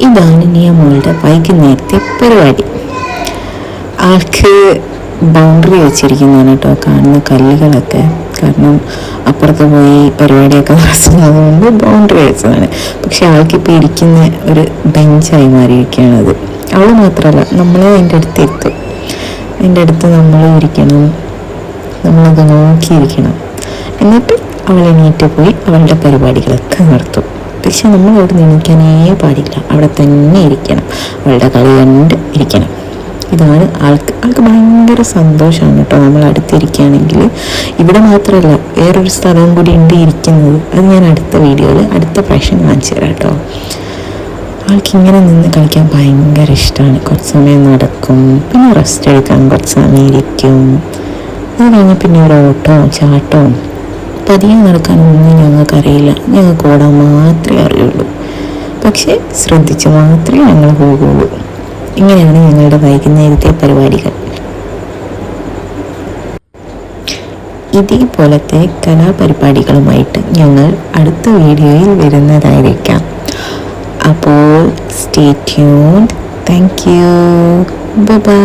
ഇതാണ് നിയമോളുടെ വൈകുന്നേരത്തെ പരിപാടി. ആൾക്ക് ബൗണ്ടറി വെച്ചിരിക്കുന്നതാണ് കേട്ടോ കാണുന്ന കല്ലുകളൊക്കെ. കാരണം അപ്പുറത്ത് പോയി പരിപാടിയൊക്കെ നടത്തുന്നത് കൊണ്ട് ബൗണ്ടറി വെച്ചതാണ്. പക്ഷെ ആൾക്കിപ്പോൾ ഇരിക്കുന്ന ഒരു ബെഞ്ചായി മാറിയിരിക്കുകയാണത്. അവൾ മാത്രമല്ല, നമ്മളെ അതിൻ്റെ അടുത്ത് എത്തും. അതിൻ്റെ അടുത്ത് നമ്മൾ ഇരിക്കണം, നമ്മളത് നോക്കിയിരിക്കണം. എന്നിട്ട് അവൾ എണീറ്റ് പോയി അവളുടെ പരിപാടികളൊക്കെ നടത്തും. പക്ഷെ നമ്മൾ അവിടെ എണീക്കാനേ പാടില്ല, അവിടെ തന്നെ ഇരിക്കണം, അവളുടെ കളി കണ്ട് ഇരിക്കണം. ഇതാണ് ആൾക്ക് ഭയങ്കര സന്തോഷമാണ് കേട്ടോ നമ്മൾ അടുത്തിരിക്കുകയാണെങ്കിൽ. ഇവിടെ മാത്രമല്ല, വേറൊരു സ്ഥലവും കൂടി ഉണ്ട് ഇരിക്കുന്നത്. അത് ഞാൻ അടുത്ത വീഡിയോയിൽ അടുത്ത പ്രാവശ്യം കാണിച്ചു തരാം കേട്ടോ. ആൾക്കിങ്ങനെ നിന്ന് കളിക്കാൻ ഭയങ്കര ഇഷ്ടമാണ്. കുറച്ച് സമയം നടക്കും, പിന്നെ റെസ്റ്റ് എടുക്കാൻ കുറച്ച് സമയം ഇരിക്കും. അത് കഴിഞ്ഞ് പിന്നെ ഒരു ഓട്ടവും ചാട്ടവും. പതിയെ നടക്കാനൊന്നും ഞങ്ങൾക്കറിയില്ല, ഞങ്ങൾക്ക് ഓടാൻ മാത്രമേ അറിയുള്ളൂ. പക്ഷേ ശ്രദ്ധിച്ച് മാത്രമേ ഞങ്ങൾ പോകുള്ളൂ. ഇങ്ങനെയാണ് ഞങ്ങളുടെ വൈകുന്നേരത്തെ പരിപാടികൾ. ഇതേപോലത്തെ കലാപരിപാടികളുമായിട്ട് ഞങ്ങൾ അടുത്ത വീഡിയോയിൽ വരുന്നതായിരിക്കാം. അപ്പോൾ stay tuned. Thank you. Bye bye.